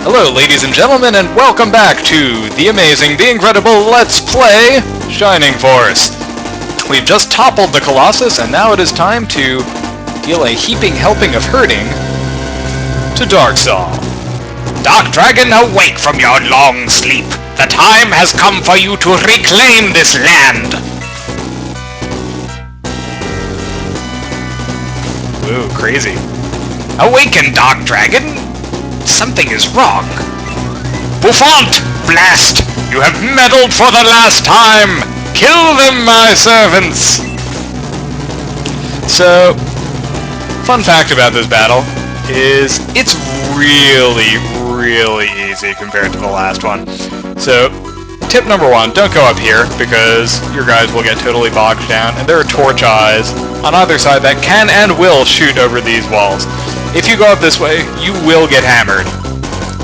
Hello, ladies and gentlemen, and welcome back to the amazing, the incredible Let's Play Shining Force. We've just toppled the Colossus, and now it is time to deal a heaping helping of hurting to Darksaw. Dark Dragon, awake from your long sleep. The time has come for you to reclaim this land. Ooh, crazy. Awaken, Dark Dragon. Something is wrong. Bouffant! Blast! You have meddled for the last time! Kill them, my servants! So, fun fact about this battle is it's really easy compared to the last one. So, tip number one, don't go up here because your guys will get totally bogged down, and there are torch eyes on either side that can and will shoot over these walls. If you go up this way, you will get hammered.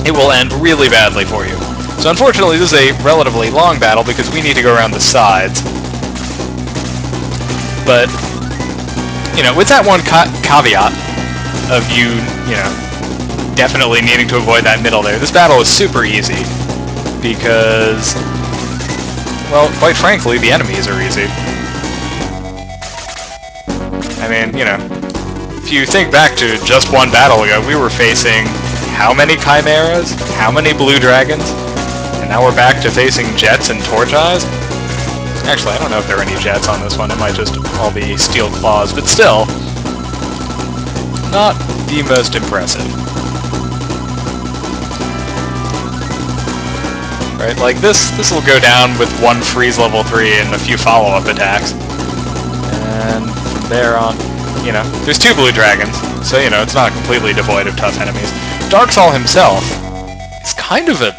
It will end really badly for you. So unfortunately, this is a relatively long battle because we need to go around the sides. But, you know, with that one caveat of you definitely needing to avoid that middle there, this battle is super easy because, well, quite frankly, the enemies are easy. I mean, you know, if you think back to just one battle ago, we were facing how many chimeras, how many blue dragons, and now we're back to facing jets and torch eyes? Actually, I don't know if there are any jets on this one, it might just all be steel claws, but still, not the most impressive. Right, like this will go down with one freeze level 3 and a few follow-up attacks. And from there on, you know, there's two blue dragons, so, you know, it's not completely devoid of tough enemies. Darksaw himself is kind of a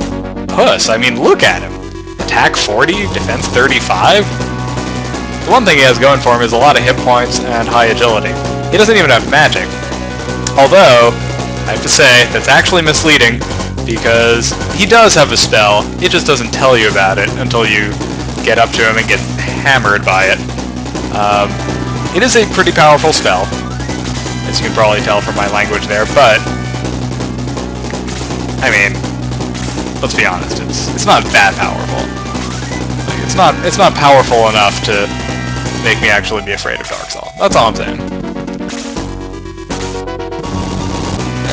puss. I mean, look at him. Attack 40, defense 35. The one thing he has going for him is a lot of hit points and high agility. He doesn't even have magic. Although, I have to say, that's actually misleading, because he does have a spell, it just doesn't tell you about it until you get up to him and get hammered by it. It is a pretty powerful spell, as you can probably tell from my language there, but I mean, let's be honest, it's not that powerful. Like, it's not powerful enough to make me actually be afraid of Darksaw. That's all I'm saying.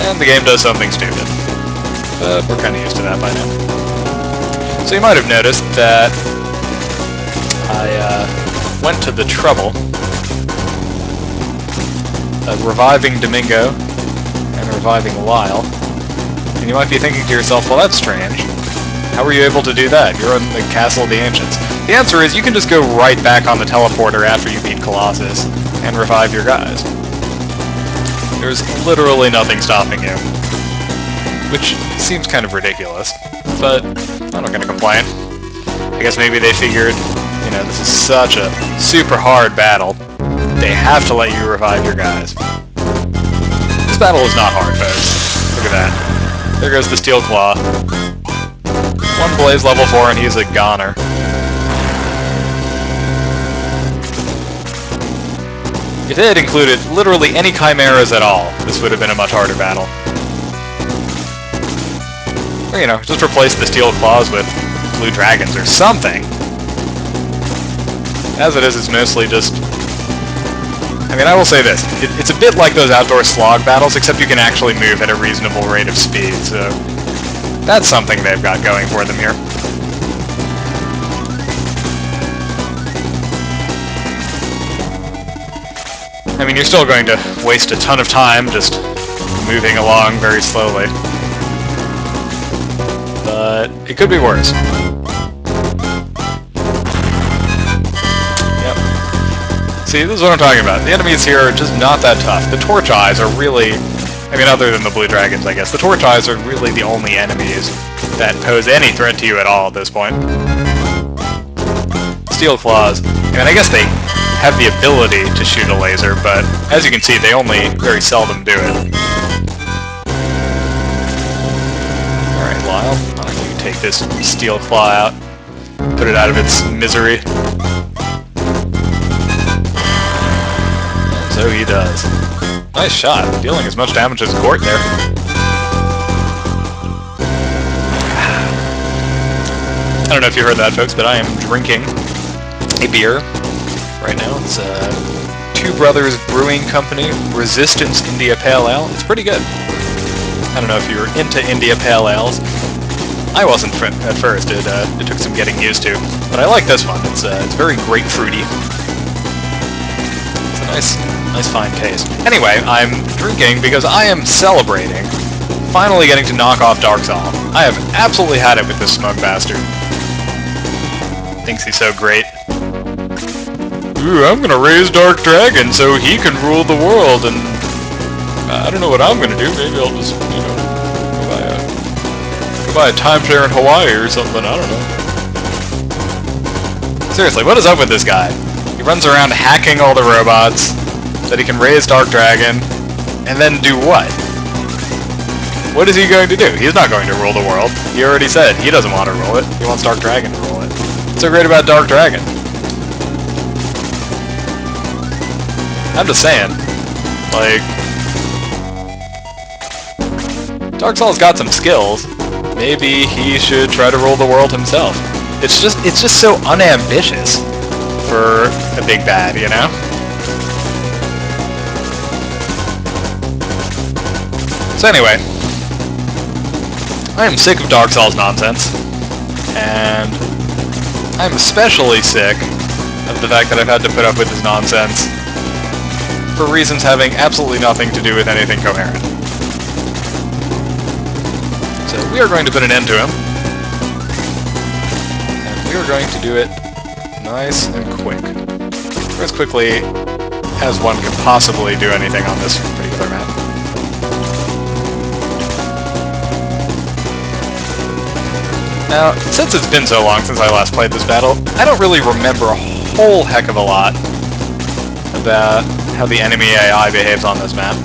And the game does something stupid. But we're kind of used to that by now. So you might have noticed that I went to the trouble of reviving Domingo and reviving Lyle. And you might be thinking to yourself, well, that's strange. How were you able to do that? You're in the Castle of the Ancients. The answer is you can just go right back on the teleporter after you beat Colossus and revive your guys. There's literally nothing stopping you. Which seems kind of ridiculous, but I'm not gonna complain. I guess maybe they figured, you know, this is such a super hard battle, they have to let you revive your guys. This battle is not hard, folks. Look at that. There goes the Steel Claw. One Blaze level 4 and he's a goner. If it had included literally any chimeras at all, this would have been a much harder battle. Or, you know, just replace the Steel Claws with blue dragons or something. As it is, it's mostly just... I mean, I will say this. It's a bit like those outdoor slog battles, except you can actually move at a reasonable rate of speed, so... that's something they've got going for them here. I mean, you're still going to waste a ton of time just moving along very slowly. But it could be worse. Yep. See, this is what I'm talking about. The enemies here are just not that tough. The torch eyes are really... I mean, other than the blue dragons, I guess. The torch eyes are really the only enemies that pose any threat to you at all at this point. Steel Claws. I mean, I guess they have the ability to shoot a laser, but as you can see, they only very seldom do it. Alright, Lyle, why don't you take this Steel Claw out, put it out of its misery. And so he does. Nice shot, dealing as much damage as Gort there. don't know if you heard that, folks, but I am drinking a beer right now. It's Two Brothers Brewing Company Resistance India Pale Ale. It's pretty good. I don't know if you're into India Pale Ales. I wasn't at first. It took some getting used to, but I like this one. It's very grapefruity. It's a nice fine taste. Anyway, I'm drinking because I am celebrating finally getting to knock off Darksaul. I have absolutely had it with this smug bastard. Thinks he's so great. Ooh, I'm gonna raise Dark Dragon so he can rule the world, and I don't know what I'm gonna do. Maybe I'll just, you know, go buy a timeshare in Hawaii or something. I don't know. Seriously, what is up with this guy? He runs around hacking all the robots so that he can raise Dark Dragon, and then do what? What is he going to do? He's not going to rule the world. He already said he doesn't want to rule it. He wants Dark Dragon to rule it. What's so great about Dark Dragon? I'm just saying, like, Darksaul's got some skills. Maybe he should try to rule the world himself. It's just so unambitious for a big bad, you know? So anyway, I am sick of Darksaul's nonsense, and I'm especially sick of the fact that I've had to put up with his nonsense for reasons having absolutely nothing to do with anything coherent. So we are going to put an end to him, and we are going to do it nice and quick. Or as quickly as one can possibly do anything on this particular map. Now, since it's been so long since I last played this battle, I don't really remember a whole heck of a lot about how the enemy AI behaves on this map.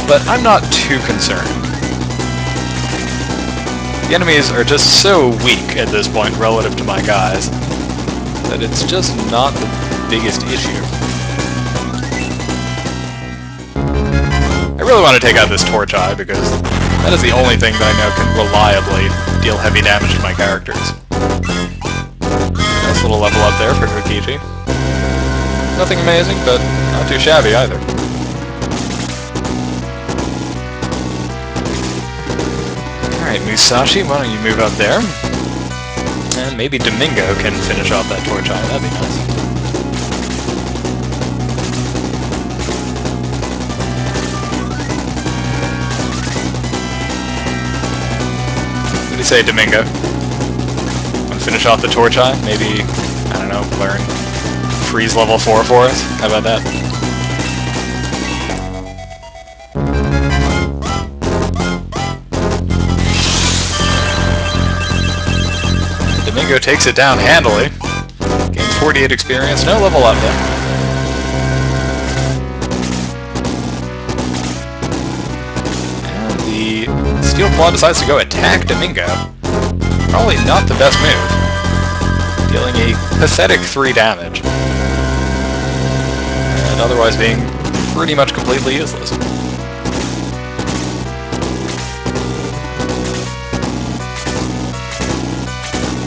But I'm not too concerned. The enemies are just so weak at this point relative to my guys that it's just not the biggest issue. I really want to take out this Torch Eye because that is the only thing that I know can reliably deal heavy damage to my characters. Nice little level up there for Rikichi. Nothing amazing, but not too shabby either. Alright, Musashi, why don't you move up there? And maybe Domingo can finish off that Torch Eye, that'd be nice. What do you say, Domingo? Want to finish off the Torch Eye? Maybe, I don't know, learn Freeze level 4 for us? How about that? Domingo takes it down handily. Gains 48 experience, no level up though. And the Steel Claw decides to go attack Domingo. Probably not the best move. Dealing a pathetic 3 damage. And otherwise being pretty much completely useless.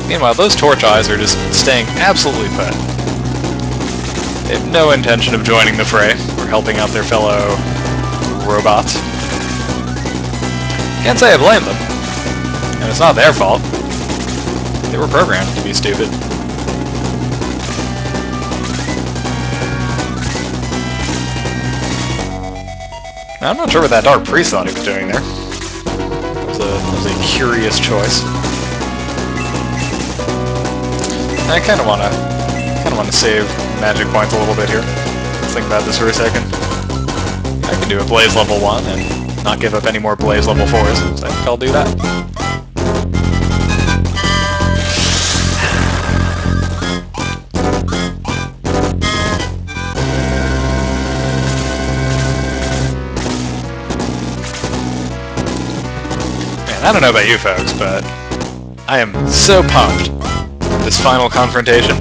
Meanwhile, those Torch Eyes are just staying absolutely put. They have no intention of joining the fray or helping out their fellow robots. Can't say I blame them. And it's not their fault. They were programmed to be stupid. Now, I'm not sure what that Dark Priest thought he was doing there. That was a curious choice. I kind of want to save magic points a little bit here. Let's think about this for a second. I can do a Blaze level 1 and not give up any more Blaze level 4s, so I think I'll do that. Man, I don't know about you folks, but I am so pumped. This final confrontation.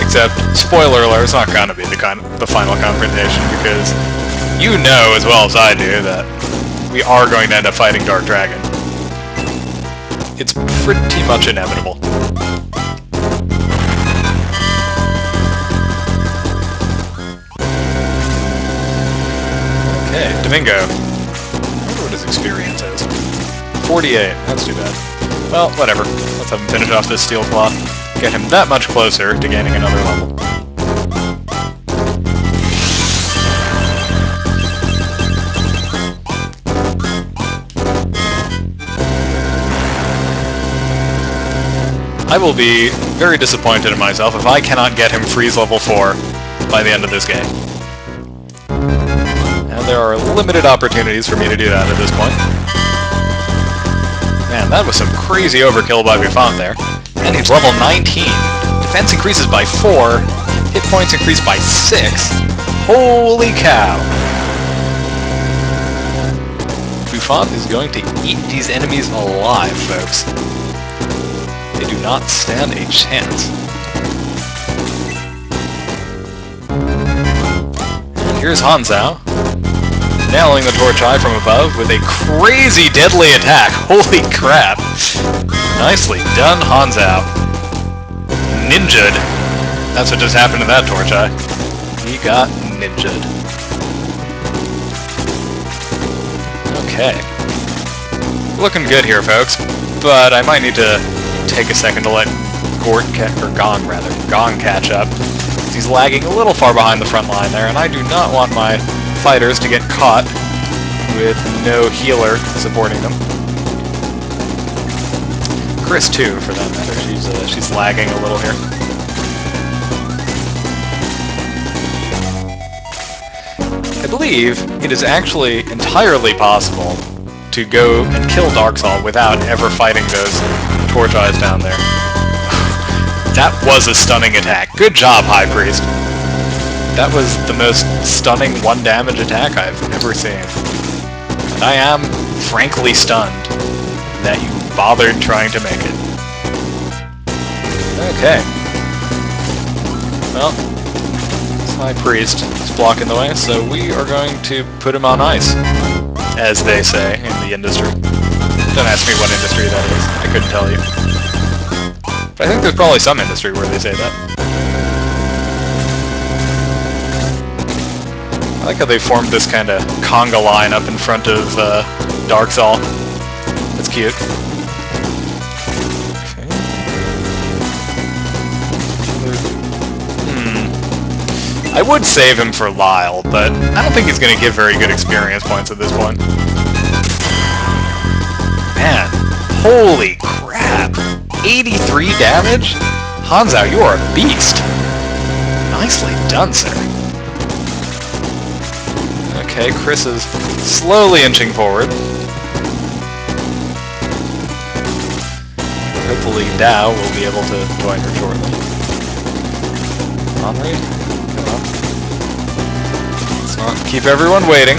Except, spoiler alert, it's not gonna be the final confrontation, because you know as well as I do that we are going to end up fighting Dark Dragon. it's pretty much inevitable. Okay, Domingo. I wonder what his experience is. 48, that's too bad. Well, whatever. Let's have him finish off this steel claw. Get him that much closer to gaining another level. I will be very disappointed in myself if I cannot get him freeze level 4 by the end of this game. And there are limited opportunities for me to do that at this point. Man, that was some crazy overkill by Buffon there. And he's level 19. Defense increases by 4. Hit points increase by 6. Holy cow! Buffon is going to eat these enemies alive, folks. They do not stand a chance. And here's Hanzhao, nailing the Torch Eye from above with a crazy deadly attack. Holy crap! Nicely done, Hanzhao. Ninja'd. That's what just happened to that Torch Eye. He got ninja'd. Okay. Looking good here, folks, but I might need to take a second to let Gong catch up. He's lagging a little far behind the front line there, and I do not want my fighters to get caught with no healer supporting them. Chris too, for that matter. She's lagging a little here. I believe it is actually entirely possible to go and kill Darksaw without ever fighting those Torch Eyes down there. That was a stunning attack. Good job, High Priest. That was the most stunning 1 damage attack I've ever seen. And I am, frankly, stunned that you bothered trying to make it. Okay. Well, this High Priest is blocking the way, so we are going to put him on ice, as they say in the industry. Don't ask me what industry that is. I couldn't tell you. But I think there's probably some industry where they say that. I like how they formed this kind of conga line up in front of Darksaw. That's cute. Okay. I would save him for Lyle, but I don't think he's going to give very good experience points at this point. Man, holy crap! 83 damage? Hanzhao, you are a beast! Nicely done, sir. Okay, Chris is slowly inching forward. Hopefully Dao will be able to join her shortly. Henri? Come on. Let's not keep everyone waiting.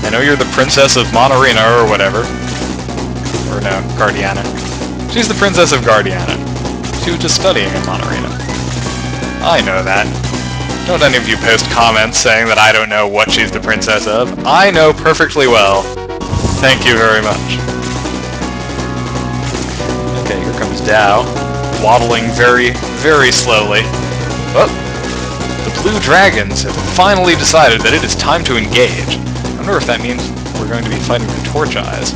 I know you're the Princess of Monarina or whatever. Or no, Guardiana. She's the Princess of Guardiana. She was just studying in Monarina. I know that. Don't any of you post comments saying that I don't know what she's the princess of. I know perfectly well. Thank you very much. Okay, here comes Dao, waddling very, very slowly. Oh! The Blue Dragons have finally decided that it is time to engage. I wonder if that means we're going to be fighting the Torch Eyes.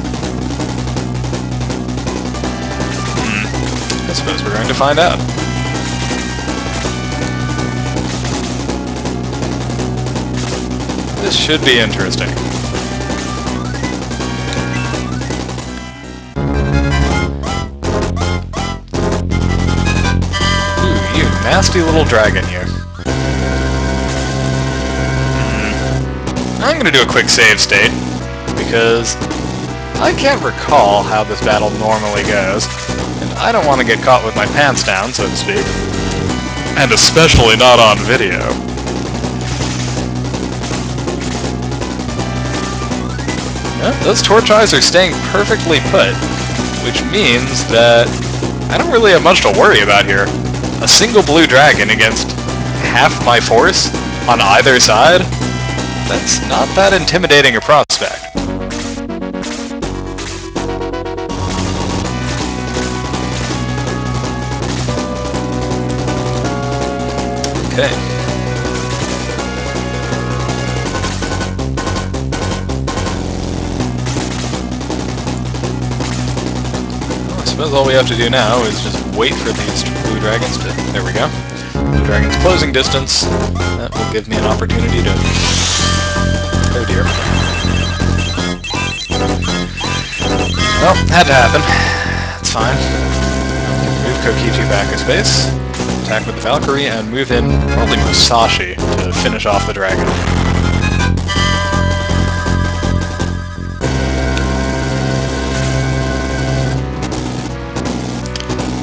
I suppose we're going to find out. This should be interesting. Ooh, you nasty little dragon, you. I'm going to do a quick save state, because I can't recall how this battle normally goes. I don't want to get caught with my pants down, so to speak. And especially not on video. Yeah, those Torch Eyes are staying perfectly put, which means that I don't really have much to worry about here. A single blue dragon against half my force on either side? That's not that intimidating a prospect. Okay. Well, I suppose all we have to do now is just wait for these blue dragons to... There we go. Blue dragon's closing distance. That will give me an opportunity to... Oh dear. Well, had to happen. It's fine. Move Kokichi back a space. Attack with the Valkyrie, and move in probably Musashi to finish off the dragon.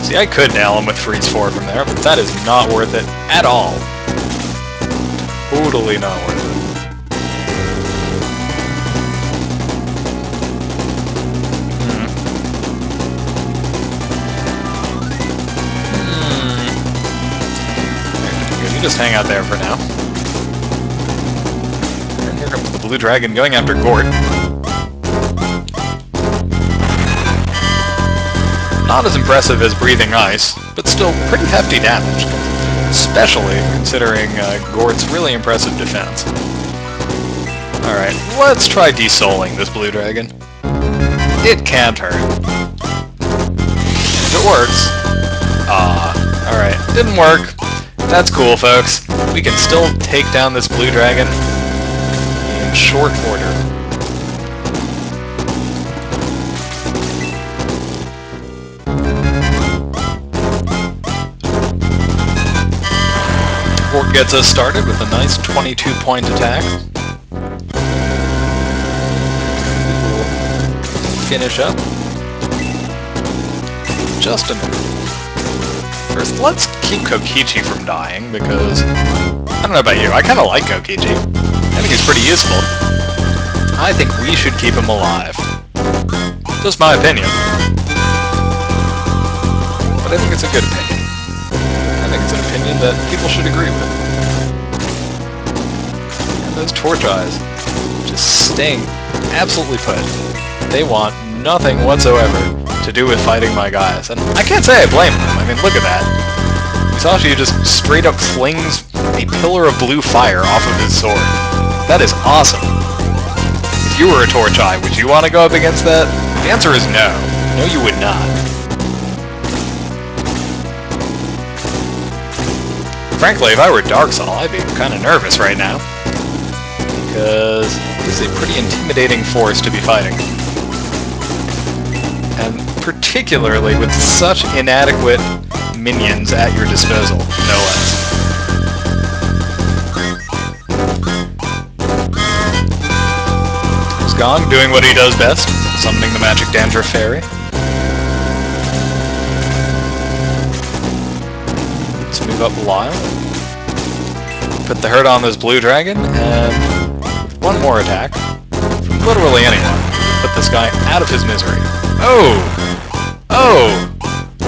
See, I could nail him with Freeze 4 from there, but that is not worth it at all. Totally not worth it. You just hang out there for now. And here comes the blue dragon going after Gort. Not as impressive as breathing ice, but still pretty hefty damage, especially considering Gort's really impressive defense. Alright, let's try desouling this blue dragon. It can't hurt. If it works... alright, didn't work. That's cool, folks. We can still take down this blue dragon in short order. Gort gets us started with a nice 22-point attack. We'll finish up. Just a minute. First, let's keep Kokichi from dying, because... I don't know about you, I kind of like Kokichi. I think he's pretty useful. I think we should keep him alive. Just my opinion. But I think it's a good opinion. I think it's an opinion that people should agree with. And those Torch Eyes, just staying absolutely put. They want nothing whatsoever to do with fighting my guys, and I can't say I blame them. I mean, look at that. Musashi just straight up flings a pillar of blue fire off of his sword. That is awesome. If you were a Torch Eye, would you want to go up against that? The answer is no. No, you would not. Frankly, if I were Darksaw, I'd be kind of nervous right now, because this is a pretty intimidating force to be fighting. And particularly with such inadequate minions at your disposal, no less. There's Gong doing what he does best, summoning the magic Dandruff Fairy. Let's move up Lyle. Put the hurt on this blue dragon, and with one more attack, from literally anyone, put this guy out of his misery. Oh! Oh!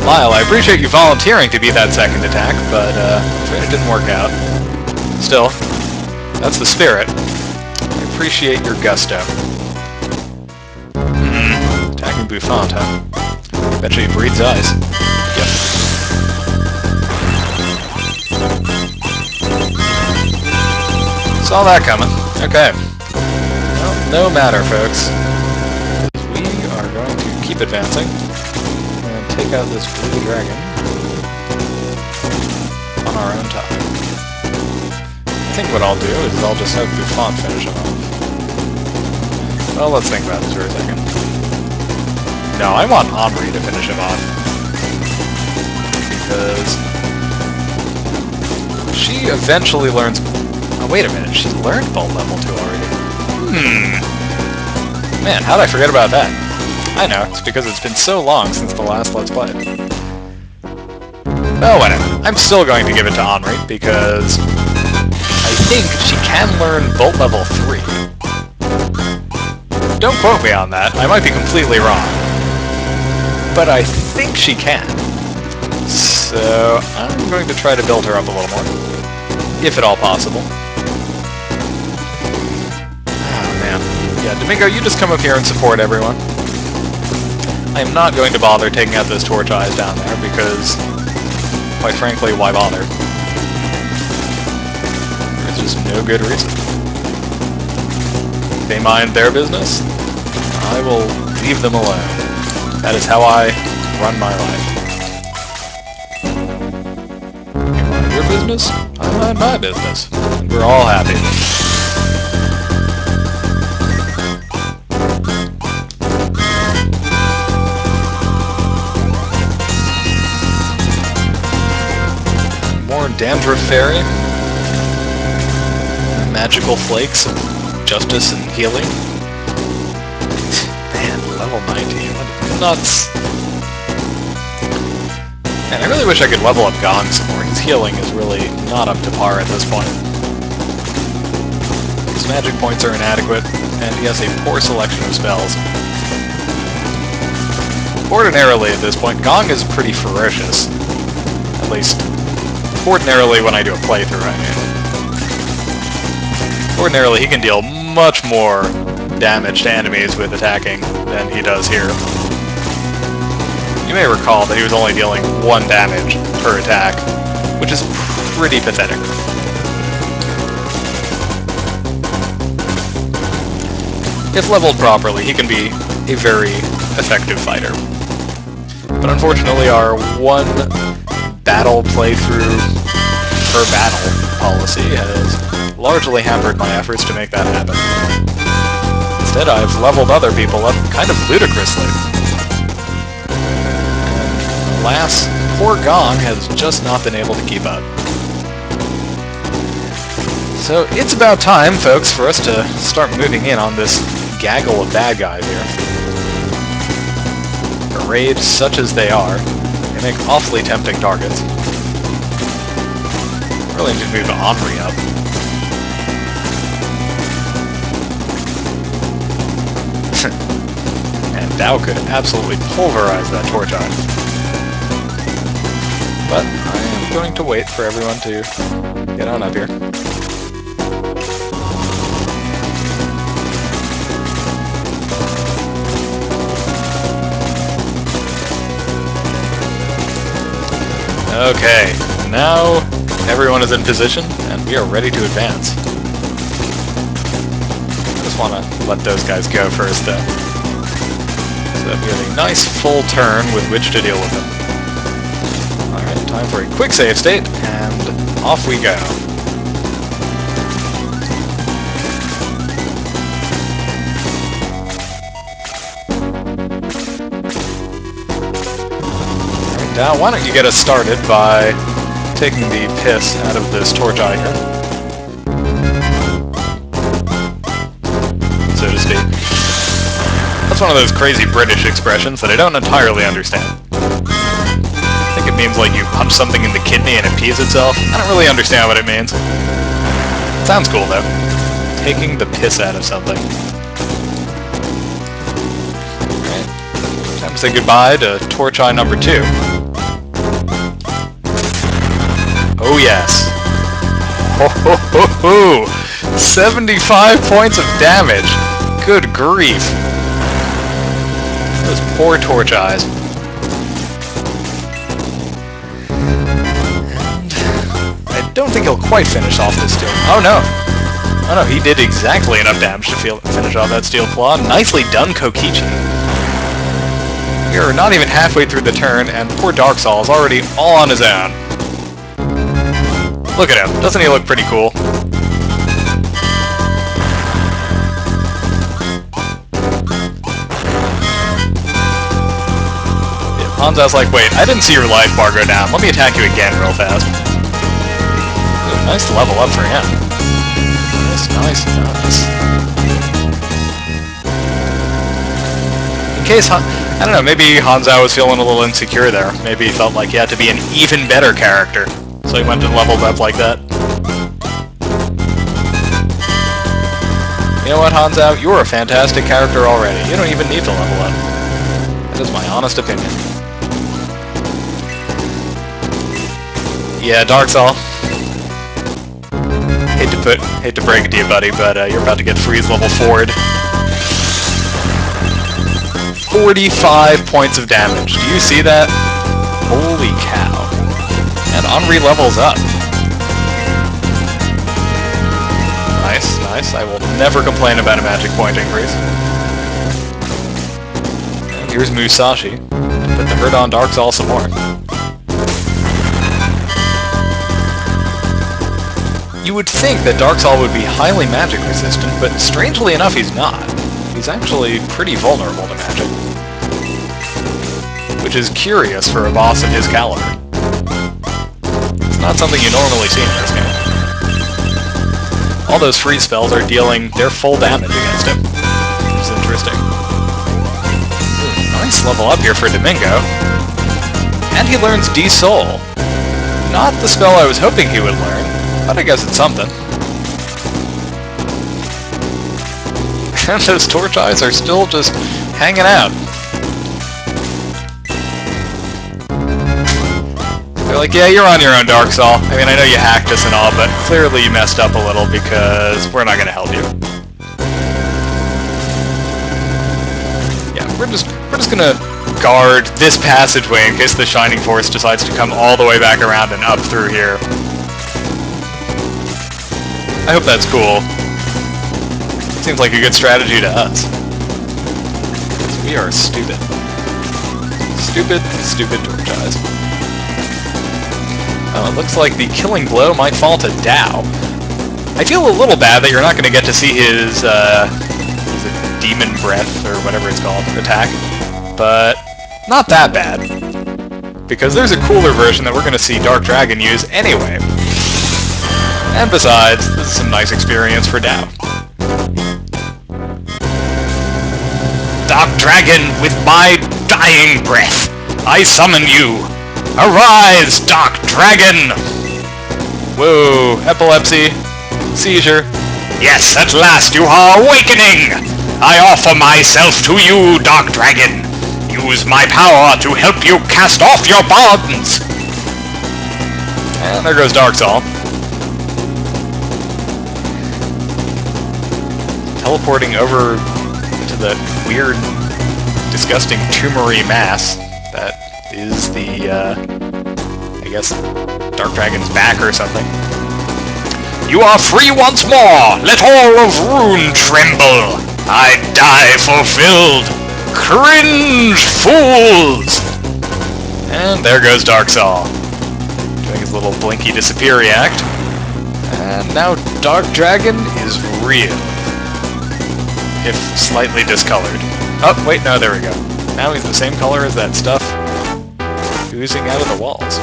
Lyle, I appreciate you volunteering to be that second attack, but it didn't work out. Still, that's the spirit. I appreciate your gusto. Attacking Bouffant, huh? Betcha he breathes ice. Yep. Saw that coming. Okay. Well, no matter, folks. We are going to keep advancing and take out this blue dragon on our own time. I think what I'll do is I'll just have Bouffant finish him off. Well, let's think about this for a second. No, I want Henri to finish him off. Because she eventually learns... Oh, wait a minute, she's learned Bolt Level 2 already. Man, how'd I forget about that? I know, it's because it's been so long since the last Let's Play. Oh, whatever. I'm still going to give it to Henri, because I think she can learn Bolt Level 3. Don't quote me on that, I might be completely wrong. But I think she can. So, I'm going to try to build her up a little more. If at all possible. Yeah, Domingo, you just come up here and support everyone. I am not going to bother taking out those Torch Eyes down there, because, quite frankly, why bother? just no good reason. If they mind their business, I will leave them alone. That is how I run my life. You mind your business, I mind my business. And we're all happy. More Dandruff Fairy. Magical flakes of justice and healing. Man, level 19. What nuts. Man, I really wish I could level up Gong some more. His healing is really not up to par at this point. His magic points are inadequate, and he has a poor selection of spells. Ordinarily at this point, Gong is pretty ferocious. At least, ordinarily when I do a playthrough, I mean. Ordinarily, he can deal much more damage to enemies with attacking than he does here. You may recall that he was only dealing 1 damage per attack, which is pretty pathetic. If leveled properly, he can be a very effective fighter. But unfortunately, our 1 battle playthrough per battle policy has largely hampered my efforts to make that happen. Instead, I've leveled other people up kind of ludicrously. And alas, poor Gong has just not been able to keep up. So it's about time, folks, for us to start moving in on this gaggle of bad guys here. Arrayed such as they are, they make awfully tempting targets. Really need to move Omri up. And Dao could absolutely pulverize that torch eye. But I am going to wait for everyone to get on up here. Okay, now everyone is in position, and we are ready to advance. I just want to let those guys go first, though. So that we have a nice full turn with which to deal with them. Alright, time for a quick save state, and off we go. Alright, Dao, why don't you get us started by taking the piss out of this torch eye here. So to speak. That's one of those crazy British expressions that I don't entirely understand. I think it means like you punch something in the kidney and it pees itself. I don't really understand what it means. It sounds cool though. Taking the piss out of something. Alright. Time to say goodbye to torch eye number 2. Oh yes. Ho ho ho ho! 75 points of damage! Good grief! Those poor torch eyes. And I don't think he'll quite finish off this steel. Oh no! Oh no, he did exactly enough damage to finish off that steel claw. Nicely done, Kokichi. We are not even halfway through the turn, and poor Darksaw is already all on his own. Look at him. Doesn't he look pretty cool? Yeah, Hanzo's like, wait, I didn't see your life bar go down. Let me attack you again real fast. Ooh, nice level up for him. Nice. In case, I don't know, maybe Hanzo was feeling a little insecure there. Maybe he felt like he had to be an even better character. So he went and leveled up like that. You know what, Hanzo? You're a fantastic character already. You don't even need to level up. That is my honest opinion. Yeah, Darksaw. Hate to break it to you, buddy, but you're about to get freeze level forward. 45 points of damage. Do you see that? Holy cow. And Omri levels up. Nice, nice. I will never complain about a magic point increase. And here's Musashi. Put the hurt on Darksaw some more. You would think that Darksaw would be highly magic resistant, but strangely enough he's not. He's actually pretty vulnerable to magic. Which is curious for a boss of his caliber. It's not something you normally see in this game. All those freeze spells are dealing their full damage against him. Which is interesting. Ooh, nice level up here for Domingo. And he learns D-Soul. Not the spell I was hoping he would learn, but I guess it's something. And those torch eyes are still just hanging out. They're like, yeah, you're on your own, Darksaw. I mean, I know you hacked us and all, but clearly you messed up a little because we're not gonna help you. Yeah, we're just gonna guard this passageway in case the Shining Force decides to come all the way back around and up through here. I hope that's cool. Seems like a good strategy to us. We are stupid. Stupid, stupid torch eyes. Oh, it looks like the killing blow might fall to Dao. I feel a little bad that you're not going to get to see his, is it Demon Breath, or whatever it's called, attack. But not that bad. Because there's a cooler version that we're going to see Dark Dragon use anyway. And besides, this is some nice experience for Dao. Dark Dragon, with my dying breath, I summon you. Arise, Dark Dragon! Whoa, epilepsy, seizure. Yes, at last you are awakening! I offer myself to you, Dark Dragon. Use my power to help you cast off your bonds. And there goes Darksaw. Teleporting over into the weird, disgusting tumory mass that is the, I guess, Dark Dragon's back or something. You are free once more! Let all of Rune tremble! I die fulfilled! Cringe, fools! And there goes Darksaw, doing his little blinky disappear react. And now Dark Dragon is real. If slightly discolored. Oh, wait, no, there we go. Now he's the same color as that stuff oozing out of the walls.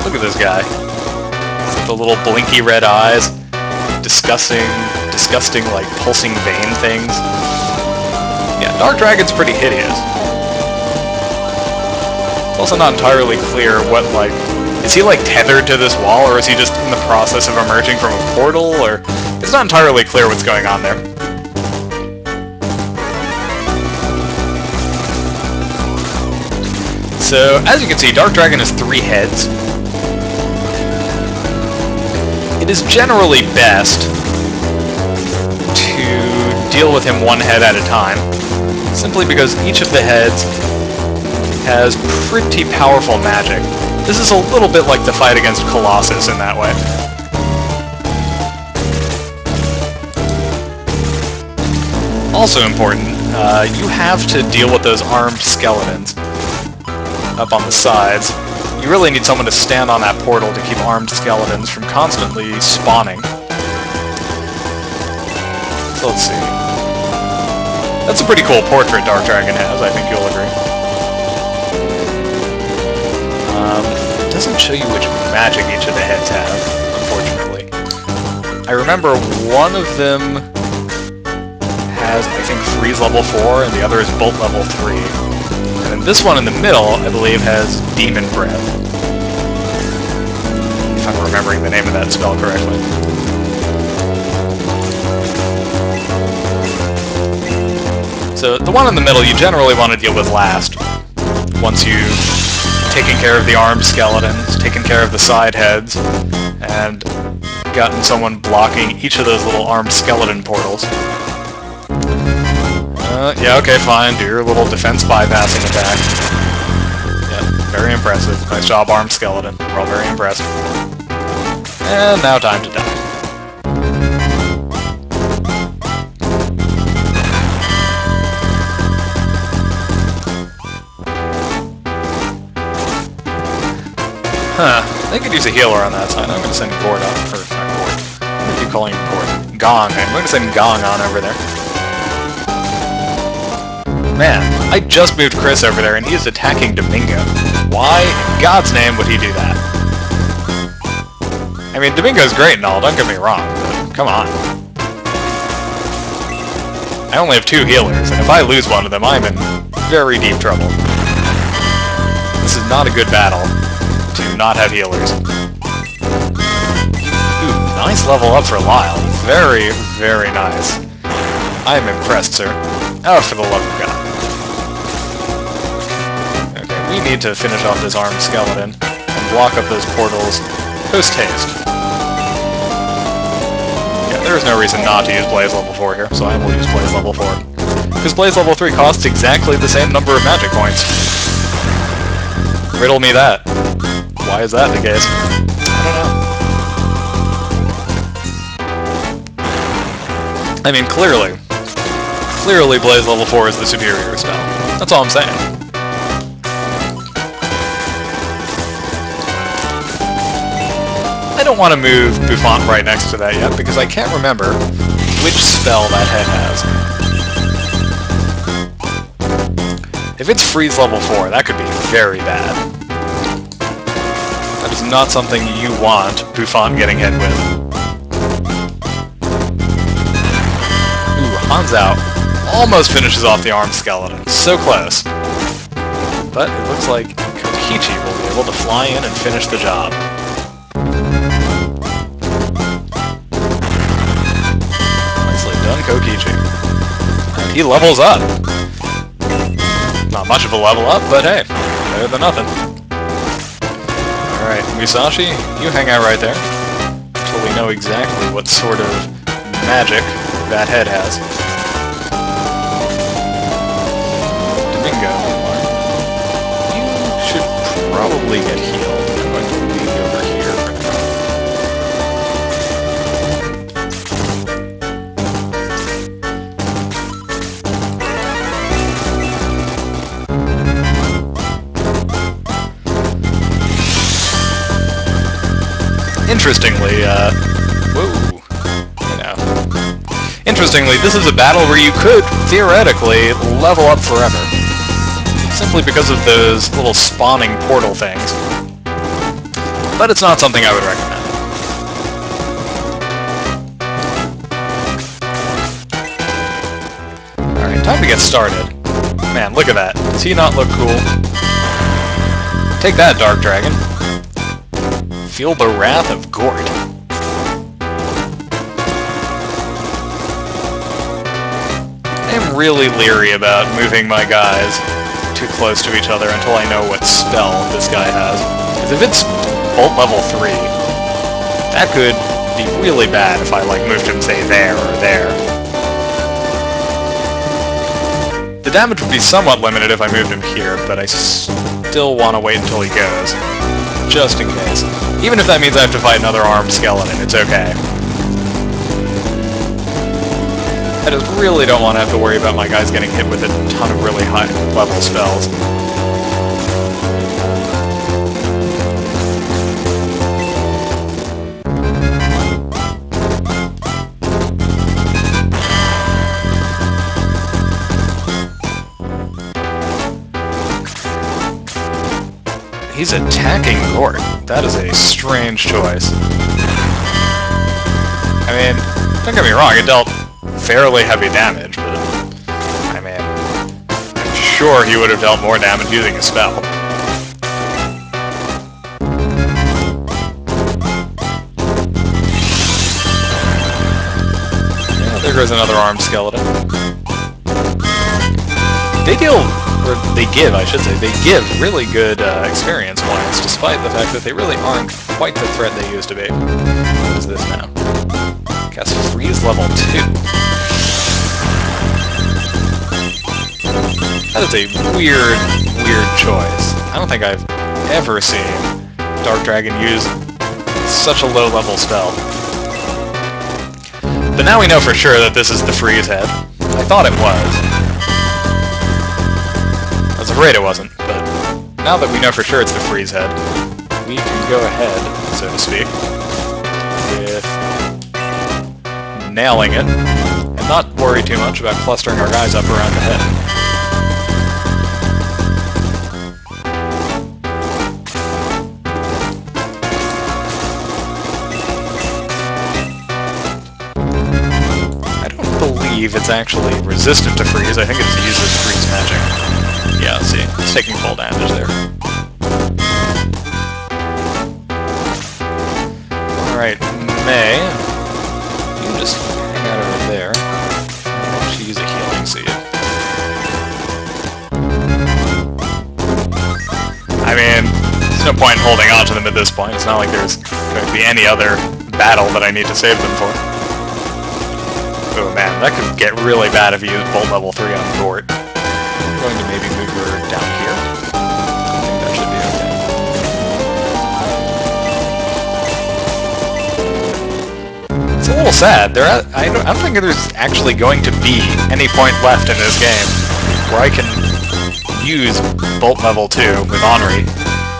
Look at this guy. The little blinky red eyes. Disgusting, like, pulsing vein things. Yeah, Dark Dragon's pretty hideous. It's also not entirely clear what, like... Is he, like, tethered to this wall, or is he just in the process of emerging from a portal, or... It's not entirely clear what's going on there. So, as you can see, Dark Dragon has 3 heads. It is generally best to deal with him 1 head at a time, simply because each of the heads has pretty powerful magic. This is a little bit like the fight against Colossus in that way. Also important, you have to deal with those armed skeletons up on the sides. You really need someone to stand on that portal to keep armed skeletons from constantly spawning. So let's see. That's a pretty cool portrait Dark Dragon has, I think you'll agree. It doesn't show you which magic each of the heads have, unfortunately. I remember one of them has, I think, Freeze level 4, and the other is Bolt level 3. And then this one in the middle, I believe, has Demon Breath. If I'm remembering the name of that spell correctly. So, the one in the middle you generally want to deal with last. Once you've taken care of the armed skeletons, taken care of the side heads, and gotten someone blocking each of those little armed skeleton portals. Yeah, okay, fine. Do your little defense bypassing attack. Yep, very impressive. Nice job, armed skeleton. We're all very impressed. And now time to die. Huh. They could use a healer on that side. I'm going to send Gord on. Or, not Gord. What do you call him Gord? Gong. I'm going to send Gong on over there. Man, I just moved Chris over there, and he is attacking Domingo. Why in God's name would he do that? I mean, Domingo's great and all, don't get me wrong, but come on. I only have 2 healers, and if I lose one of them, I'm in very deep trouble. This is not a good battle to not have healers. Ooh, nice level up for Lyle. Very, very nice. I'm impressed, sir. Oh, for the love of God. Okay, we need to finish off this armed skeleton and block up those portals post-haste. Yeah, there is no reason not to use Blaze level 4 here, so I will use Blaze level 4. Because Blaze level 3 costs exactly the same number of magic points. Riddle me that. Why is that the case? I don't know. I mean, clearly Blaze level 4 is the superior spell. That's all I'm saying. I don't want to move Bouffant right next to that yet, because I can't remember which spell that head has. If it's freeze level 4, that could be very bad. That is not something you want Bouffant getting hit with. Ooh, Hanzao almost finishes off the armed skeleton. So close. But it looks like Kokichi will be able to fly in and finish the job. Nicely done, Kokichi. And he levels up. Not much of a level up, but hey, better than nothing. Alright, Musashi, you hang out right there until we know exactly what sort of magic that head has. Domingo, you should probably get healed. I'm going to leave you over here for now. Interestingly, Interestingly, this is a battle where you could, theoretically, level up forever. Simply because of those little spawning portal things. But it's not something I would recommend. Alright, time to get started. Man, look at that. Does he not look cool? Take that, Dark Dragon. Feel the wrath of Gort. I am really leery about moving my guys too close to each other until I know what spell this guy has. Because if it's Bolt level 3, that could be really bad if I, like, moved him, say, there or there. The damage would be somewhat limited if I moved him here, but I still want to wait until he goes. Just in case. Even if that means I have to fight another armed skeleton, it's okay. I just really don't want to have to worry about my guys getting hit with a ton of really high level spells. He's attacking Gort. That is a strange choice. I mean, don't get me wrong, it dealt fairly heavy damage, but I mean, I'm sure he would have dealt more damage using a spell. Yeah, there goes another armed skeleton. They deal, or they give, I should say, they give really good experience points, despite the fact that they really aren't quite the threat they used to be. What is this now? Cast Freeze level 2. That is a weird choice. I don't think I've ever seen Dark Dragon use such a low-level spell. But now we know for sure that this is the Freeze Head. I thought it was. I was afraid it wasn't, but now that we know for sure it's the Freeze Head, we can go ahead, so to speak, with nailing it, and not worry too much about clustering our guys up around the head. It's actually resistant to freeze. I think it uses freeze magic. Yeah, let's see. It's taking full damage there. Alright, May. You just hang out over there. Why don't you use a healing seed? I mean, there's no point in holding on to them at this point. It's not like there's going to be any other battle that I need to save them for. Oh man, that could get really bad if you use Bolt level 3 on Gort. I'm going to maybe move her down here. I think that should be okay. It's a little sad. I don't think there's actually going to be any point left in this game where I can use Bolt level 2 with Henri,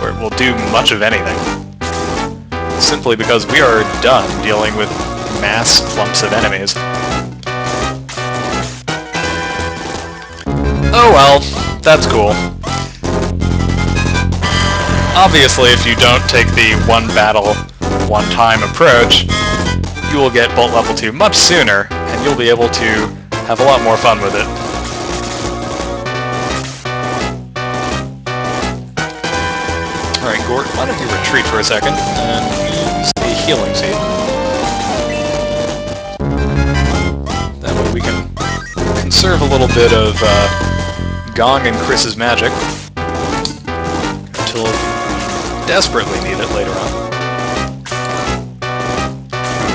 where it will do much of anything. Simply because we are done dealing with mass clumps of enemies. Oh well, that's cool. Obviously, if you don't take the one battle, one time approach, you will get Bolt level 2 much sooner, and you'll be able to have a lot more fun with it. Alright, Gort, why don't you retreat for a second, and use a healing seed. That way we can conserve a little bit of Gong and Chris's magic until we desperately need it later on.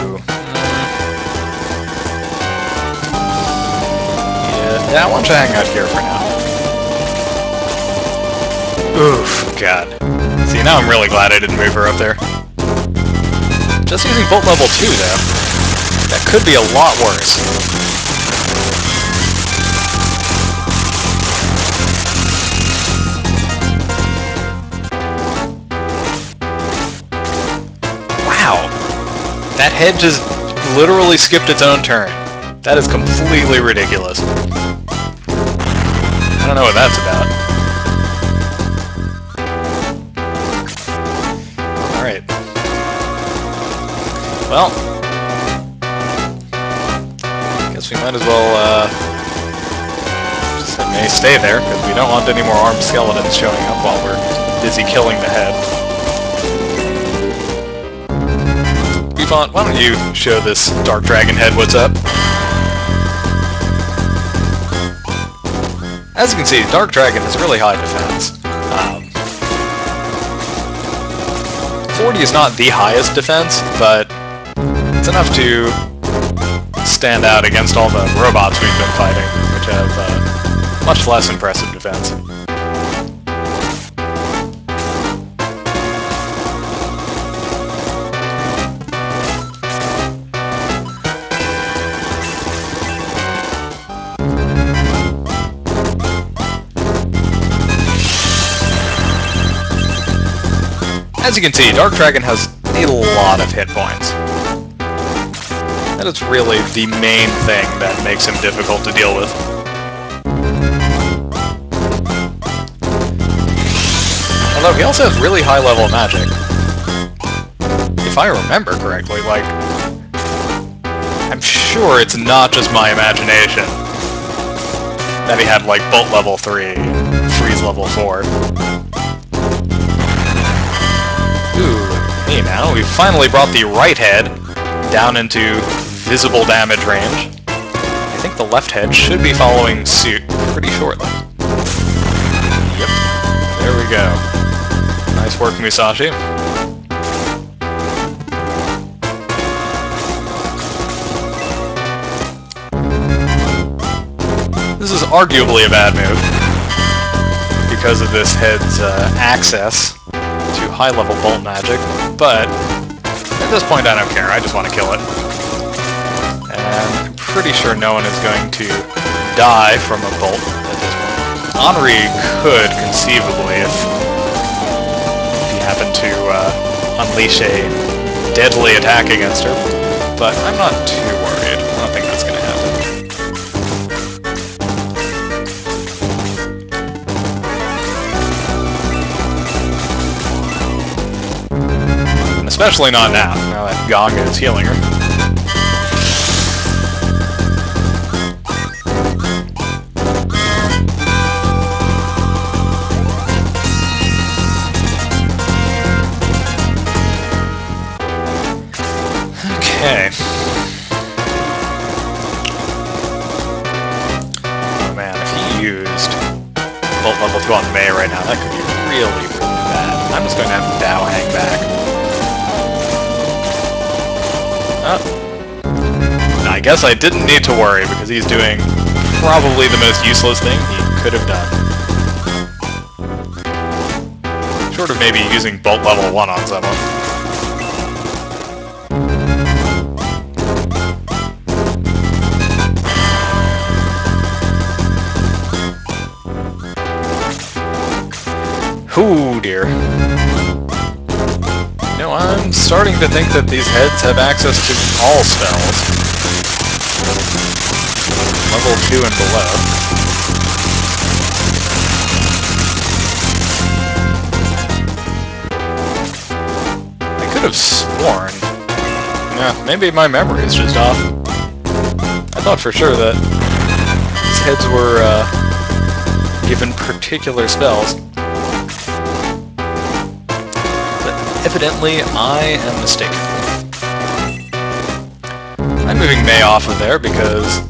Ooh. Yeah, why don't you hang out here for now? Oof, God. See, now I'm really glad I didn't move her up there. Just using Bolt level 2, though. That could be a lot worse. That head just literally skipped its own turn. That is completely ridiculous. I don't know what that's about. Alright. Well, guess we might as well just let May stay there, because we don't want any more armed skeletons showing up while we're busy killing the head. Why don't you show this Dark Dragon head what's up? As you can see, Dark Dragon has really high defense. 40 is not the highest defense, but it's enough to stand out against all the robots we've been fighting, which have much less impressive defense. As you can see, Dark Dragon has a lot of hit points. That is really the main thing that makes him difficult to deal with. Although he also has really high level magic. If I remember correctly, like, I'm sure it's not just my imagination that he had, like, Bolt level 3, Freeze level 4. Ooh, hey now, we've finally brought the right head down into visible damage range. I think the left head should be following suit pretty shortly. Yep, there we go. Nice work, Musashi. This is arguably a bad move because of this head's access to high-level bolt magic, but at this point I don't care, I just want to kill it. And I'm pretty sure no one is going to die from a bolt at this point. Henri could, conceivably, if he happen to unleash a deadly attack against her, but I'm not too worried. I don't think that's going to happen. And especially not now that Gonga is healing her. Okay. Oh man, if he used Bolt level 2 on Mei right now, that could be really, really bad. I'm just going to have Dao hang back. Oh. I guess I didn't need to worry because he's doing probably the most useless thing he could have done. Short of maybe using Bolt level 1 on someone. Oh dear. You know, I'm starting to think that these heads have access to all spells. Level 2 and below. I could have sworn. Yeah, maybe my memory is just off. I thought for sure that these heads were given particular spells. Evidently, I am mistaken. I'm moving Mei off of there because,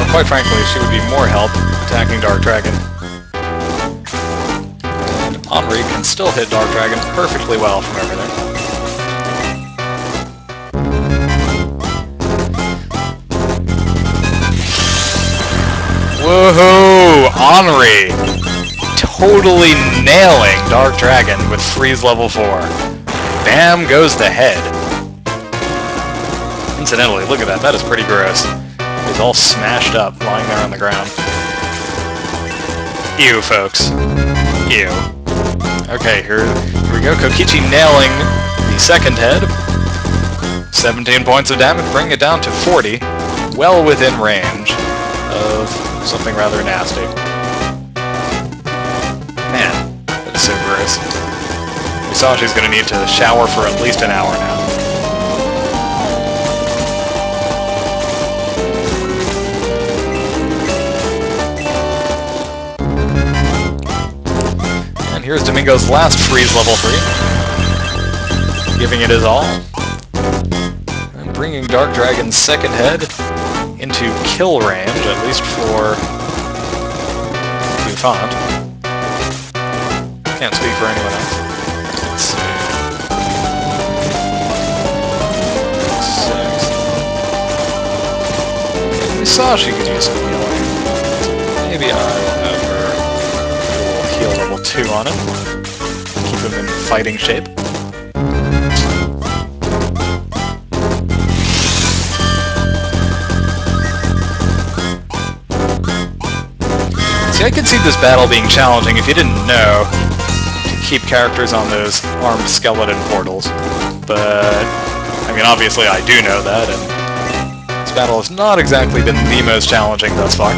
quite frankly, she would be more help attacking Dark Dragon. And Henri can still hit Dark Dragon perfectly well from over there. Woohoo! Henri! Totally nailing Dark Dragon with Freeze level 4. Bam goes the head. Incidentally, look at that. That is pretty gross. He's all smashed up, lying there on the ground. Ew, folks. Ew. Okay, here we go. Kokichi nailing the second head. 17 points of damage, bringing it down to 40. Well within range of something rather nasty. Man, that is so gross. Musashi's gonna need to shower for at least an hour now. And here's Domingo's last freeze level 3. Giving it his all. And bringing Dark Dragon's second head into kill range, at least for Bufant. Can't speak for anyone else. Let's see. 6. Musashi could use some healing. Maybe I'll have her heal level 2 on him. Keep him in fighting shape. See, I could see this battle being challenging if you didn't know to keep characters on those armed skeleton portals. But, I mean, obviously I do know that, and this battle has not exactly been the most challenging thus far.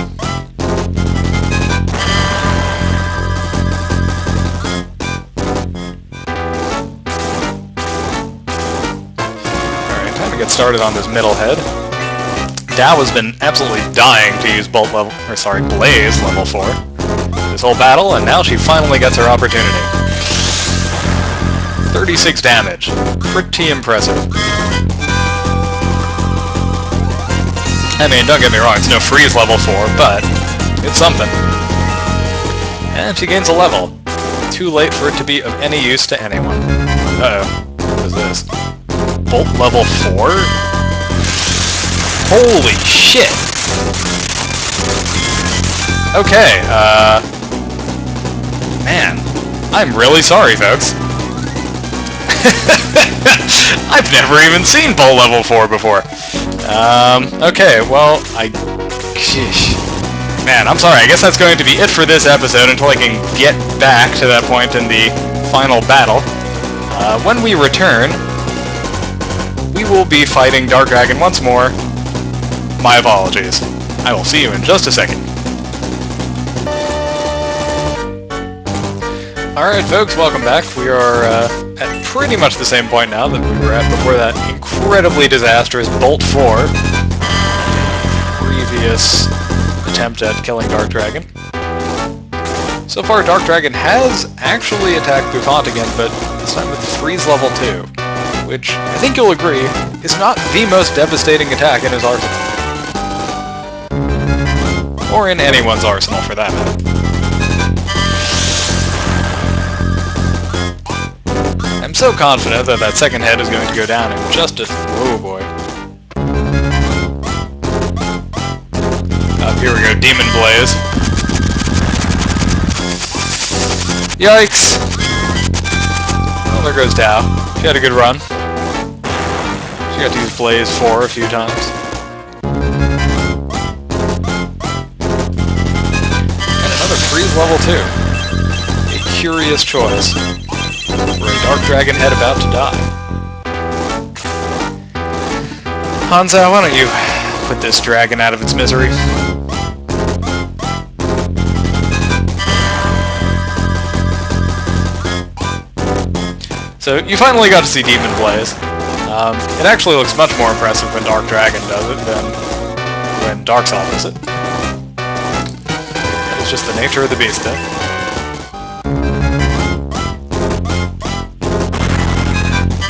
Alright, time to get started on this middle head. Dao has been absolutely dying to use Blaze level 4 this whole battle, and now she finally gets her opportunity. 36 damage. Pretty impressive. I mean, don't get me wrong, it's no freeze level 4, but it's something. And she gains a level. Too late for it to be of any use to anyone. Uh-oh. What is this? Bolt level 4? Holy shit! Okay, man, I'm really sorry, folks. I've never even seen Bolt level 4 before. Okay, well, man, I'm sorry, I guess that's going to be it for this episode until I can get back to that point in the final battle. When we return, we will be fighting Dark Dragon once more. My apologies. I will see you in just a second. Alright folks, welcome back. We are at pretty much the same point now that we were at before that incredibly disastrous Bolt 4 previous attempt at killing Dark Dragon. So far, Dark Dragon has actually attacked Bouffant again, but this time with Freeze level 2, which I think you'll agree is not the most devastating attack in his arsenal. Or in anyone's arsenal, for that matter. I'm so confident that that second head is going to go down in just a... oh boy. Here we go, Demon Blaze. Yikes! Well, there goes Tao. She had a good run. She got to use Blaze 4 a few times. And another Freeze level 2. A curious choice for a Dark Dragon head about to die. Hansa, why don't you put this dragon out of its misery? So, you finally got to see Demon Blaze. It actually looks much more impressive when Dark Dragon does it than when Darkseid does it. It's just the nature of the beast, eh?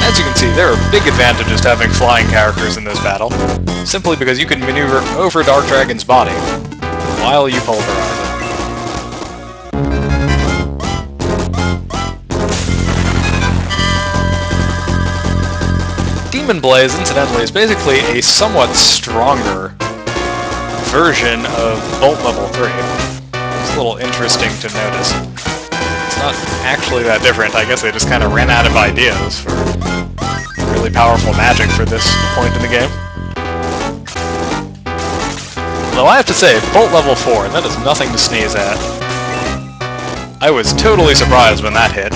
As you can see, there are big advantages to having flying characters in this battle, simply because you can maneuver over Dark Dragon's body while you pulverize it. Demon Blaze, incidentally, is basically a somewhat stronger version of Bolt level 3. It's a little interesting to notice. It's not actually that different. I guess they just kind of ran out of ideas for really powerful magic for this point in the game. Though I have to say, Bolt level 4, that is nothing to sneeze at. I was totally surprised when that hit,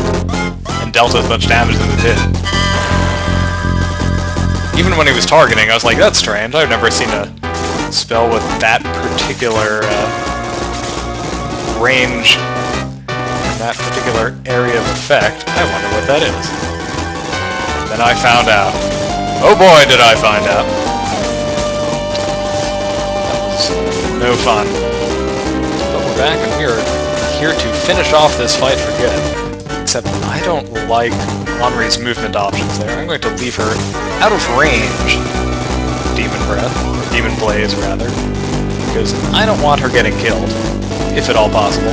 and dealt as much damage as it did. Even when he was targeting, I was like, that's strange. I've never seen a spell with that particular range, that particular area of effect. I wonder what that is. And then I found out. Oh boy, did I find out. That was no fun. But we're back and we are here to finish off this fight for good. Except I don't like Henri's movement options there. I'm going to leave her out of range, Demon Breath, or Demon Blaze rather, because I don't want her getting killed, if at all possible.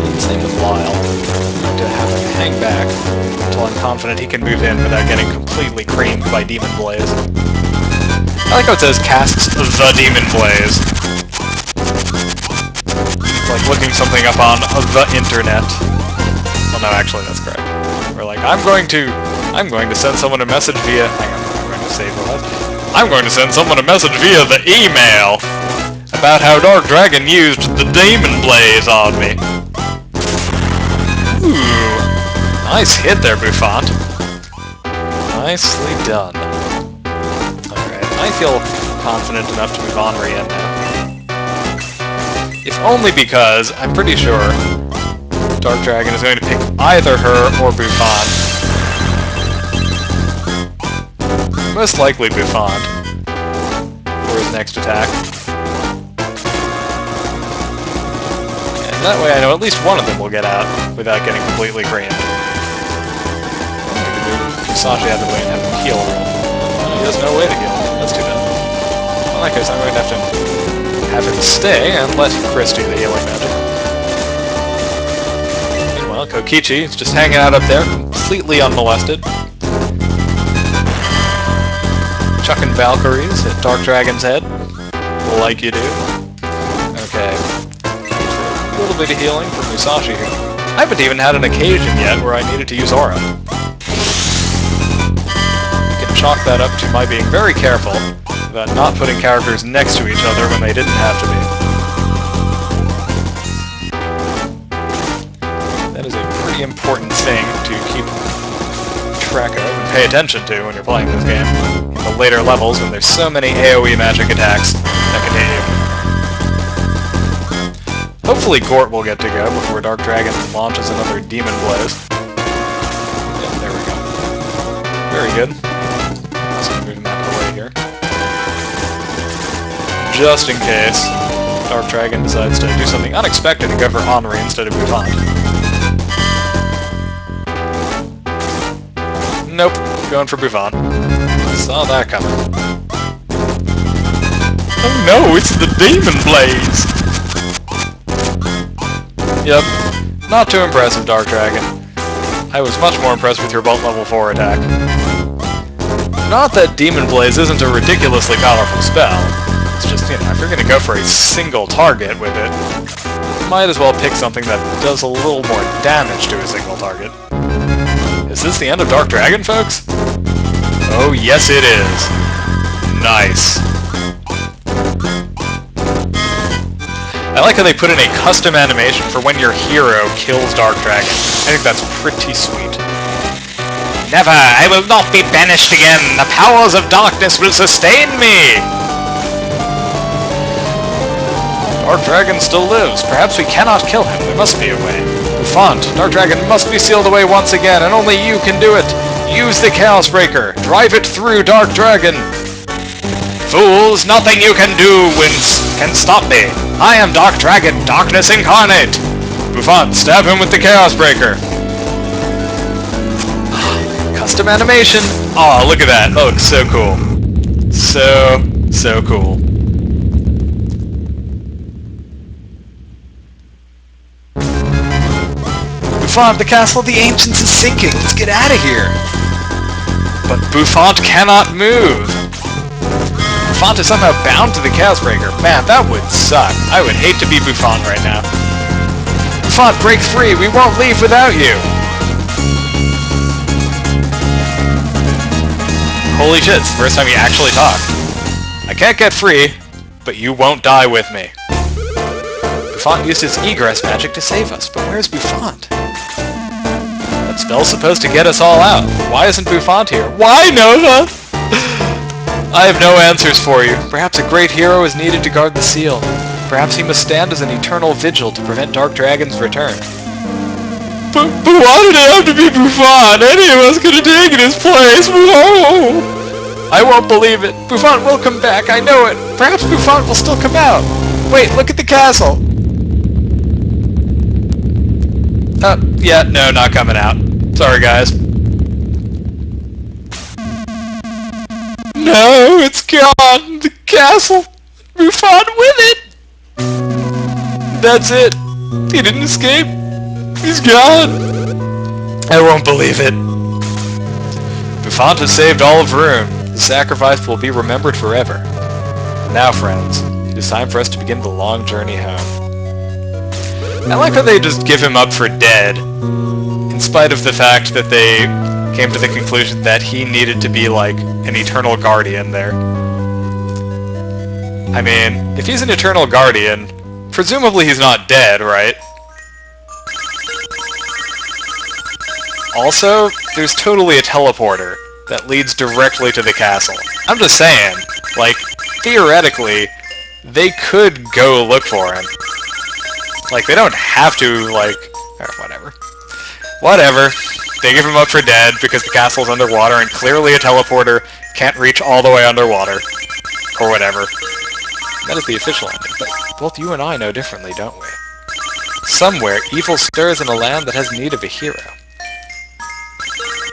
And same with Lyle. I'm going to have him hang back until I'm confident he can move in without getting completely creamed by Demon Blaze. I like how it says casts the Demon Blaze. Like looking something up on the internet. Well, no, actually, that's correct. We're like, I'm going to send someone a message via... hang on, I'm going to save the list. I'm going to send someone a message via the email about how Dark Dragon used the Demon Blaze on me. Ooh, nice hit there, Bouffant. Nicely done. Alright, I feel confident enough to move Henri in now. If only because I'm pretty sure Dark Dragon is going to pick either her or Bouffant. Most likely Bouffant for his next attack. And that way I know at least one of them will get out without getting completely creamed. I'm going to move Musashi out of the way and have him heal real. He has no way to heal. That's too bad. In that case, I'm going to have him stay and let Chris do the healing magic. Meanwhile, Kokichi is just hanging out up there, completely unmolested. Chucking Valkyries at Dark Dragon's head, like you do. Okay. A little bit of healing from Musashi here. I haven't even had an occasion yet where I needed to use Aura. You can chalk that up to my being very careful about not putting characters next to each other when they didn't have to be. track of and pay attention to when you're playing this game. In the later levels, when there's so many AoE magic attacks that can hit you. Hopefully Gort will get to go before Dark Dragon launches another Demon Blaze. Yeah, there we go. Very good. So I'm moving that out of the way here. Just in case Dark Dragon decides to do something unexpected and go for Henri instead of Bouffant. Nope, going for Bouffant. Saw that coming. Oh no, it's the Demon Blaze! Yep, not too impressive, Dark Dragon. I was much more impressed with your Bolt level 4 attack. Not that Demon Blaze isn't a ridiculously powerful spell. It's just, you know, if you're gonna go for a single target with it, might as well pick something that does a little more damage to a single target. Is this the end of Dark Dragon, folks? Oh, yes it is. Nice. I like how they put in a custom animation for when your hero kills Dark Dragon. I think that's pretty sweet. Never! I will not be banished again! The powers of darkness will sustain me! Dark Dragon still lives. Perhaps we cannot kill him. There must be a way. Bouffant, Dark Dragon must be sealed away once again, and only you can do it! Use the Chaos Breaker! Drive it through, Dark Dragon! Fools, nothing you can do can stop me! I am Dark Dragon, Darkness Incarnate! Bouffant, stab him with the Chaos Breaker! Custom animation! Aw, look at that. That looks so cool. So cool. Bouffant, the Castle of the Ancients is sinking! Let's get out of here! But Bouffant cannot move! Bouffant is somehow bound to the Chaos Breaker. Man, that would suck. I would hate to be Bouffant right now. Bouffant, break free! We won't leave without you! Holy shit, it's the first time you actually talk. I can't get free, but you won't die with me. Bouffant used his egress magic to save us, but where's Bouffant? That spell's supposed to get us all out. Why isn't Bouffant here? Why, Nova? I have no answers for you. Perhaps a great hero is needed to guard the seal. Perhaps he must stand as an eternal vigil to prevent Dark Dragon's return. But why did it have to be Bouffant? Any of us could have taken his place. Whoa! I won't believe it. Bouffant will come back. I know it. Perhaps Bouffant will still come out. Wait, look at the castle. Yeah, no, not coming out. Sorry, guys. No, it's gone. The castle. Bouffant with it. That's it. He didn't escape. He's gone! I won't believe it. Bouffant has saved all of Rune. The sacrifice will be remembered forever. Now, friends, it is time for us to begin the long journey home. I like how they just give him up for dead, in spite of the fact that they came to the conclusion that he needed to be, like, an eternal guardian there. I mean, if he's an eternal guardian, presumably he's not dead, right? Also, there's totally a teleporter that leads directly to the castle. I'm just saying, like, theoretically, they could go look for him. Like, they don't have to, like... whatever. Whatever. They give him up for dead because the castle's underwater and clearly a teleporter can't reach all the way underwater. Or whatever. That is the official ending, but both you and I know differently, don't we? Somewhere, evil stirs in a land that has need of a hero.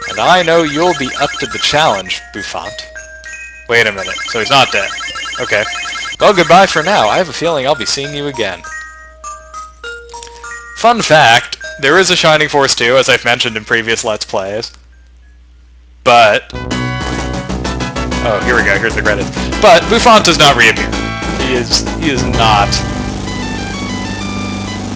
And I know you'll be up to the challenge, Bouffant. Wait a minute, so he's not dead. Okay. Well, goodbye for now. I have a feeling I'll be seeing you again. Fun fact, there is a Shining Force 2, as I've mentioned in previous Let's Plays. But... oh, here we go, here's the credits. But Bouffant does not reappear. He is not...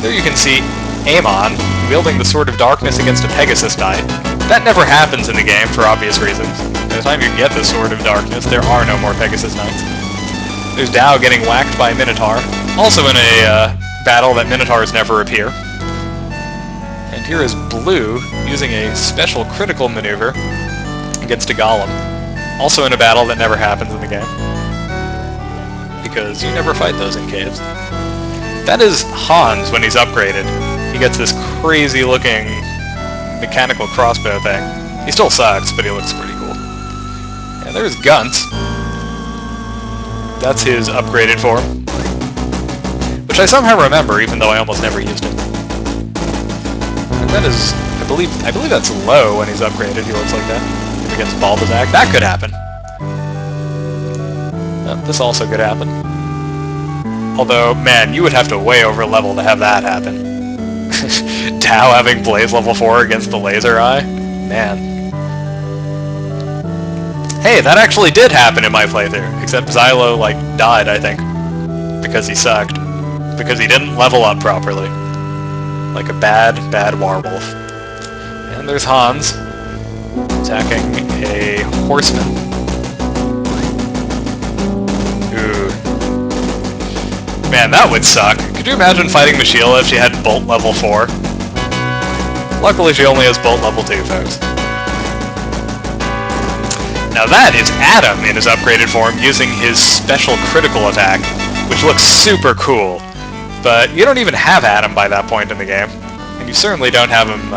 There you can see Amon wielding the Sword of Darkness against a Pegasus Knight. That never happens in the game, for obvious reasons. By the time you get the Sword of Darkness, there are no more Pegasus Knights. There's Dao getting whacked by Minotaur, also in a battle that Minotaurs never appear. And here is Blue using a special critical maneuver gets to Gollum. Also in a battle that never happens in the game. Because you never fight those in caves. That is Hans when he's upgraded. He gets this crazy looking mechanical crossbow thing. He still sucks, but he looks pretty cool. And there's Guntz. That's his upgraded form. Which I somehow remember, even though I almost never used it. And that is, I believe that's low when he's upgraded. He looks like that. Against Balbazak. That could happen. This also could happen. Although, man, you would have to way over level to have that happen. Tau having Blaze level 4 against the Laser Eye? Man. Hey, that actually did happen in my playthrough, except Xylo, like, died, I think. Because he sucked. Because he didn't level up properly. Like a bad, bad werewolf. And there's Hans, attacking a horseman. Ooh. Man, that would suck. Could you imagine fighting Mishila if she had Bolt level 4? Luckily, she only has Bolt level 2, folks. Now that is Adam in his upgraded form using his special critical attack, which looks super cool. But you don't even have Adam by that point in the game. And you certainly don't have him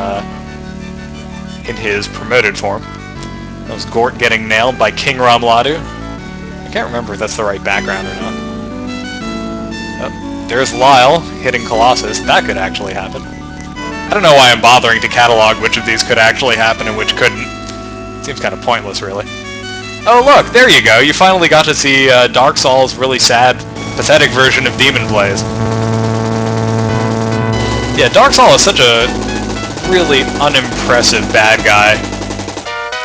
in his promoted form. That was Gort getting nailed by King Ramladu. I can't remember if that's the right background or not. Oh, there's Lyle hitting Colossus. That could actually happen. I don't know why I'm bothering to catalog which of these could actually happen and which couldn't. Seems kind of pointless, really. Oh look, there you go. You finally got to see Dark Souls' really sad, pathetic version of Demon Blaze. Yeah, Dark Souls is such a really unimpressive bad guy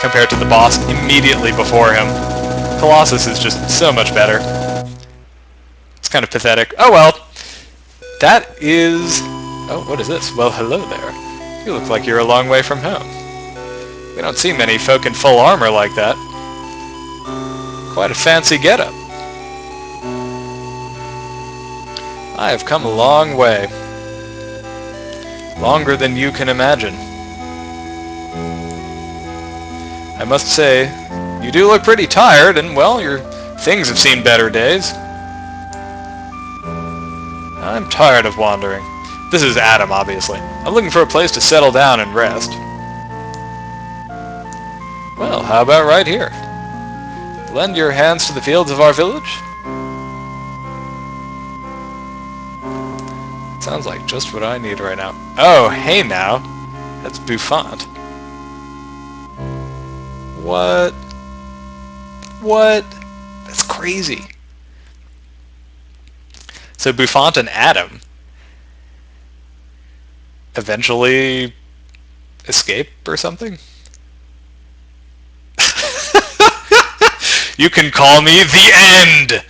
compared to the boss immediately before him. Colossus is just so much better. It's kind of pathetic. Oh well. That is... Oh, what is this? Well, hello there. You look like you're a long way from home. We don't see many folk in full armor like that. Quite a fancy getup. I have come a long way. Longer than you can imagine. I must say, you do look pretty tired, and well, your things have seen better days. I'm tired of wandering. This is Adam, obviously. I'm looking for a place to settle down and rest. Well, how about right here? Lend your hands to the fields of our village? Sounds like just what I need right now. Oh, hey now. That's Bouffant. What? What? That's crazy. So Bouffant and Adam eventually escape or something? You can call me the End!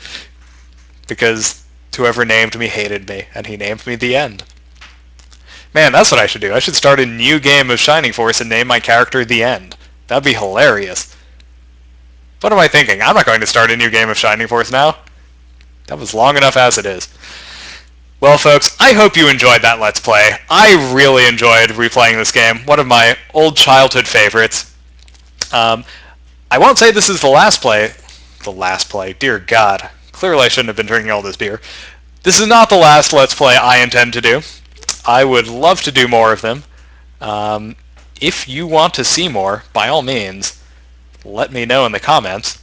Because whoever named me hated me, and he named me the End. Man, that's what I should do. I should start a new game of Shining Force and name my character the End. That'd be hilarious. What am I thinking? I'm not going to start a new game of Shining Force now. That was long enough as it is. Well, folks, I hope you enjoyed that Let's Play. I really enjoyed replaying this game. One of my old childhood favorites. I won't say this is the last play. The last play. Dear God. Clearly I shouldn't have been drinking all this beer. This is not the last Let's Play I intend to do. I would love to do more of them. If you want to see more, by all means, let me know in the comments,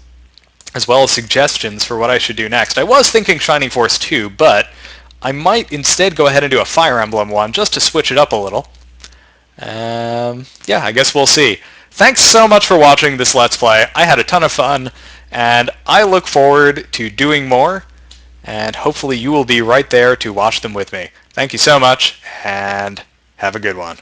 as well as suggestions for what I should do next. I was thinking Shining Force 2, but I might instead go ahead and do a Fire Emblem one, just to switch it up a little. Yeah, I guess we'll see. Thanks so much for watching this Let's Play. I had a ton of fun, and I look forward to doing more, and hopefully you will be right there to watch them with me. Thank you so much, and have a good one.